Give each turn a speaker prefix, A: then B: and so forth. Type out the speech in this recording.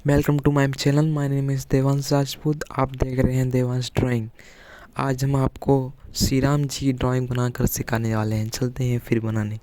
A: Welcome to my channel. My name is Devansh Rajput. आप देख रहे हैं देवांश ड्राइंग। आज हम आपको श्री राम जी ड्राइंग बनाकर सिखाने वाले हैं। चलते हैं फिर बनाने।